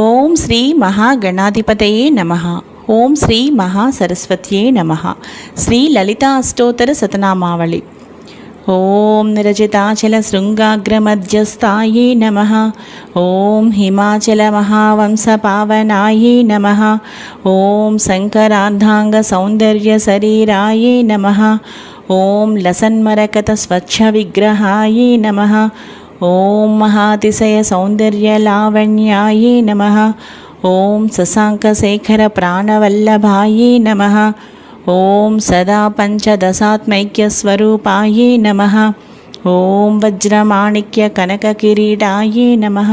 ఓం శ్రీ మహాగణాధిపతయే నమః. ఓం శ్రీ మహాసరస్వత్యే నమః. శ్రీ లలితా అష్టోత్తర శతనామావళి. ఓం నిరజితాచల శృంగాగ్రమధ్యస్థాయే నమః. ఓం హిమాచల మహావంశ పావనాయే నమః. ఓం శంకరార్ధాంగ సౌందర్య శరీరాయే నమః. ఓం లసన్మరకత స్వచ్ఛ విగ్రహాయే నమః. ఓం మహాతిశయ సౌందర్య లావణ్యాయే నమః. ఓం శశాంకశేఖర ప్రాణవల్లభాయే నమః. ఓం సదా పంచదశాత్మైక్య స్వరూపాయే నమః. ఓం వజ్రమాణిక్య కనక కిరీటాయే నమః.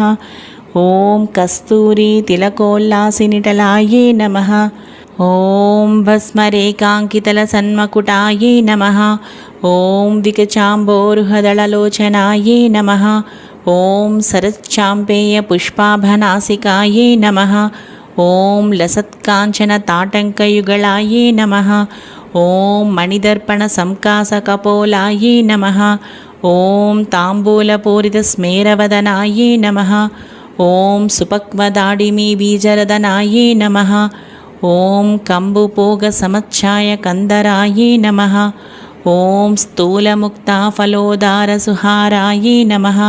ఓం కస్తూరి తిలకోల్లాసినిటలాయే నమః. ఓం భస్మరేకాంకితల సన్మకుటాయే నమః. ఓం వికచాంబోరుహదళలోచనాయే నమః. ఓం శరచ్చాంపేయ పుష్పాభనాసికాయే నమః. ఓం లసత్కాంచన తాటంకయుగళాయే నమః. ఓం మణిదర్పణ సంకాసకపోలాయే నమః. ఓం తాంబూలపూరిత స్మేరవదనాయే నమః. ఓం సుపక్వదాడిమీ బీజరదనాయే నమః. ఓం కంబుపోగ సమచ్ఛాయ కందరాయే నమః. ఓం స్థూలముక్తాఫలోదారసుహారాయే నమః.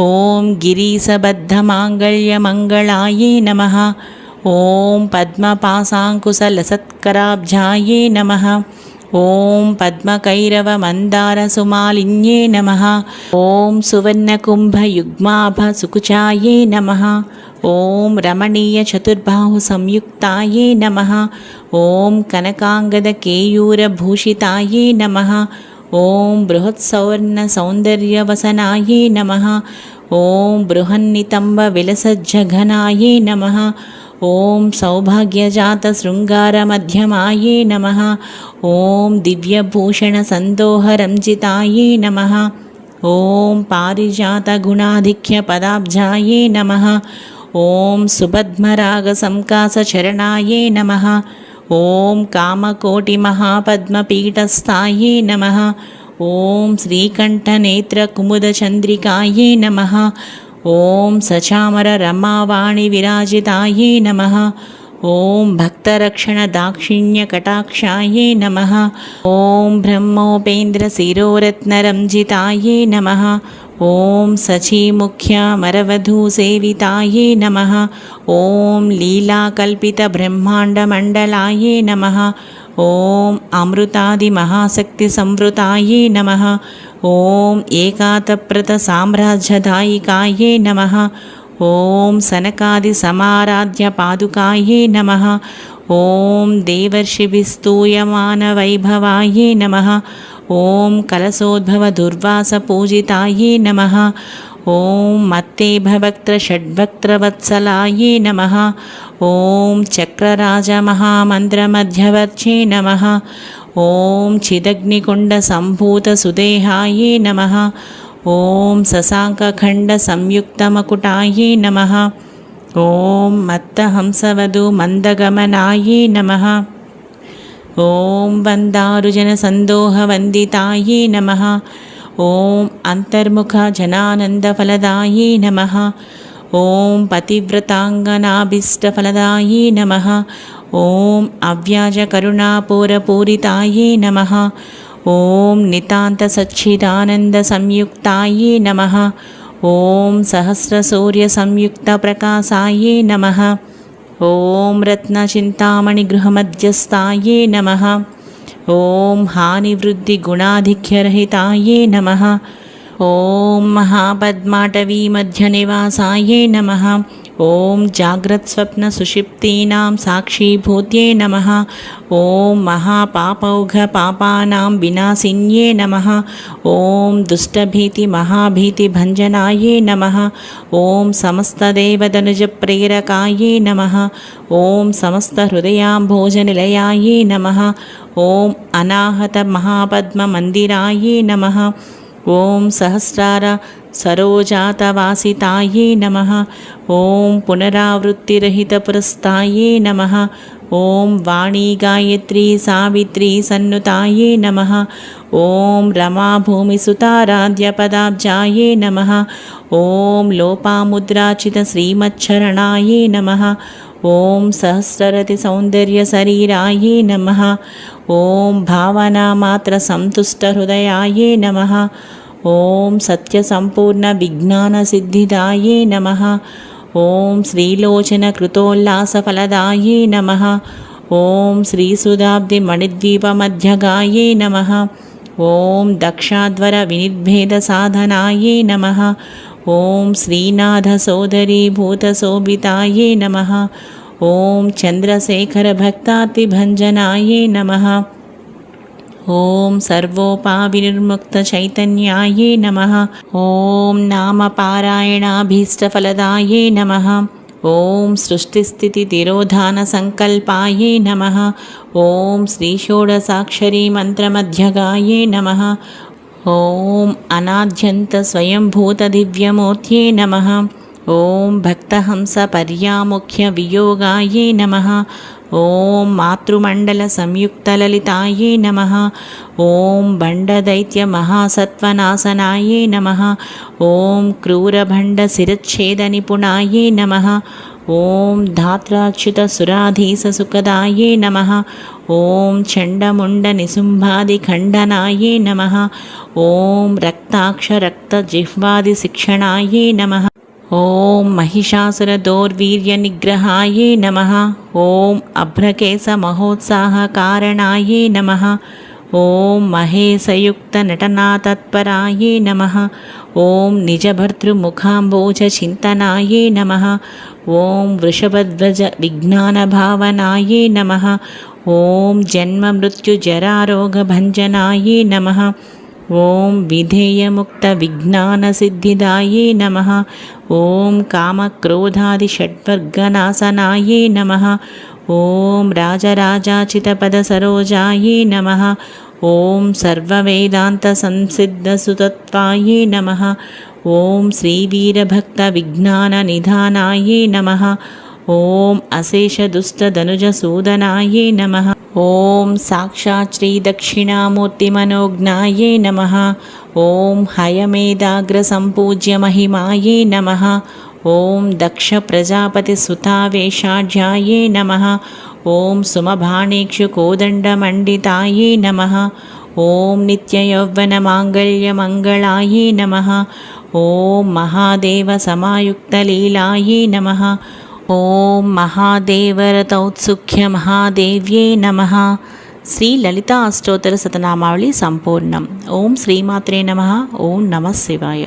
ఓం గిరీశబద్ధమాంగళ్యమంగళాయే నమః. ఓం పద్మపాశాంకుశలసత్కరాబ్జాయే నమః. ఓం పద్మకైరవమందారసుమాలిన్యే నమః. ఓం సువర్ణకుంభయుగ్మాభ సుకుచాయే నమః. ఓం రమణీయ చతుర్బాహు సంయుక్తాయే నమః. ఓం కనకాంగద కేయూరభూషితాయే నమః. ఓం బృహత్సౌవర్ణ సౌందర్యవసనాయే నమః. ఓం బృహన్నితంబ విలసజ్జఘనాయే నమః. ఓం సౌభాగ్యజాత శృంగారమధ్యమాయే నమః. ఓం దివ్యభూషణ సందోహరంజితాయే నమః. ఓం పారిజాత గుణాధిక్య పదాబ్జాయే నమః. ఓం సుపద్మరాగ సంకాస చరణాయే నమః. ఓం కామకోటి మహాపద్మపీఠస్థాయే నమః. ఓం శ్రీకంఠనేత్ర కుముద చంద్రికాయే నమః. ఓం సచామర రమావాణి విరాజితాయే నమః. ఓం భక్తరక్షణ దాక్షిణ్య కటాక్షాయే నమః. ఓం బ్రహ్మోపేంద్ర శిరోరత్నరంజితాయే నమః. ఓం సచీముఖ్య మరవధూసేవితాయే నమః. ఓం లీలాకల్పిత బ్రహ్మాండమండలాయే నమః. ఓం అమృతాది మహాశక్తి సంవృతాయే నమః. ఓం ఏకాతప్రత సామ్రాజ్యదాయికాయే నమః. ఓం సనకాది సమారాధ్య పాదుకాయే నమః. ఓం దేవర్షిభిస్తూయమాన వైభవాయే నమః. ఓం కలశోద్భవ దుర్వాస పూజితాయే నమః. ఓం మత్తేభవక్త్ర షడ్వక్త్రవత్సలాయే నమః. ఓం చక్రరాజ మహామంత్రమధ్యవర్చే నమః. ఓం చిదగ్నికుండ సంభూత సుదేహాయే నమః. ఓం శశాంకఖండ సంయుక్తమకుటాయే నమః. ఓం మత్తహంసవధూ మందగమనాయే నమః. ఓం వందారుజన సందోహవందితాయే నమః. ఓం అంతర్ముఖ జనానందఫలదాయే నమః. ఓం పతివ్రతాంగనాభీష్టఫలదాయే నమః. ఓం అవ్యాజ కరుణాపూరపూరితాయే నమః. ఓం నితాంత సచ్చిదానంద సంయుక్తాయే నమః. ఓం సహస్రసూర్య సంయుక్త ప్రకాశాయే నమః. ఓం రత్నచింతామణి గృహమధ్యస్థాయే నమః. ఓం హానివృద్ధి గుణాధిక్యరహితాయే నమః. ఓం మహాపద్మాటవీ మధ్య నివాసాయే నమః. ఓం జాగ్రత్స్వప్న సుషిప్తీనాం సాక్షీభూత్యే నమః. ఓం మహాపాపౌఘ పాపానాం వినాశిన్యే నమః. ఓం దుష్టభీతి మహాభీతి భంజనాయే నమః. ఓం సమస్తదేవదనుజ ప్రేరకాయే నమః. ఓం సమస్త హృదయాంభోజనిలయాయే నమః. ఓం అనాహత మహాపద్మ మందిరాయే నమః. ఓం సహస్రార సరోజాతవాసితాయే నమః. ఓం పునరావృత్తిరహిత పురస్తాయే నమః. ॐ वाणी गायत्री सावित्री सन्नुतायै नमः। ॐ रमा भूमिसुताराध्यपदाब्जायै नमः। ॐ लोपामुद्राचितश्रीमच्छरणायै नमः। ॐ सहस्ररतिसौन्दर्यशरीरायै नमः। ॐ भावनामात्रसन्तुष्टहृदयायै नमः। ॐ सत्यसम्पूर्णविज्ञानसिद्धिदायै नमः। ॐ श्रीलोचनकृतोल्लासफलदायै नमः। ॐ श्रीसुधाब्धिमणिद्वीपमध्यगायै नमः। ॐ दक्षाध्वरविनिर्भेदसाधनायै नमः। ॐ श्रीनाथसोदरीभूतशोभितायै नमः। ॐ चन्द्रशेखरभक्तातिभञ्जनायै नमः। ॐ सर्वोपाविनिर्मुक्तचैतन्यायै नमः। ॐ नामपारायणाभीष्टफलदायै नमः। ॐ सृष्टिस्थितितिरोधानसङ्कल्पायै नमः। ॐ श्रीषोडशाक्षरीमन्त्रमध्यगायै नमः। ॐ अनाद्यन्तस्वयंभूतदिव्यमूर्त्यै नमः। ॐ भक्तहंसपर्यामुख्यवियोगायै नमः। ॐ मातृमण्डलसंयुक्तललितायै नमः। ॐ भण्डदैत्यमहासत्त्वनाशनायै नमः। ॐ क्रूरभण्डशिरच्छेदनिपुणायै नमः। ॐ धात्राच्युतसुराधीशसुखदायै नमः। ॐ चण्डमुण्डनिशुम्भादिखण्डनायै नमः। ॐ रक्ताक्षरक्तजिह्वादिशिक्षणायै नमः। ॐ महिषासुरदौर्वीर्यनिग्रहायै नमः। ॐ अभ्रकेशमहोत्साहकारणायै नमः। ॐ महेशयुक्तनटनातत्परायै नमः। ॐ निजभर्तृमुखाम्बोजचिन्तनायै नमः। ॐ वृषभध्वजविज्ञानभावनायै नमः। ॐ जन्ममृत्युजरारोगभञ्जनायै नमः। ॐ विधेयमुक्तविज्ञानसिद्धिदायै नमः। ॐ कामक्रोधादिषड्वर्गनाशनायै नमः। ॐ राजराजाचितपदसरोजायै नमः। ॐ सर्ववेदान्तसंसिद्धसुतत्वायै नमः। ॐ श्रीवीरभक्तविज्ञाननिधानायै नमः। ॐ अशेषदुष्टधनुजसूदनायै नमः। ॐ साक्षात् श्रीदक्षिणामूर्तिमनोज्ञायै नमः। ॐ हयमेधाग्रसम्पूज्यमहिमायै नमः। ॐ दक्षप्रजापतिसुतावेशाढ्यायै नमः। ॐ सुमभाणेक्षुकोदण्डमण्डितायै नमः। ॐ नित्ययौवनमाङ्गल्यमङ्गलायै नमः। ॐ महादेवसमायुक्तलीलायै नमः। ॐ महादेवरतौत्सुख्यमहादेव्यै नमः। శ్రీ లలితా అష్టోత్తర శతనామావళి సంపూర్ణం. ఓం శ్రీమాత్రే నమః. ఓం నమః శివాయ.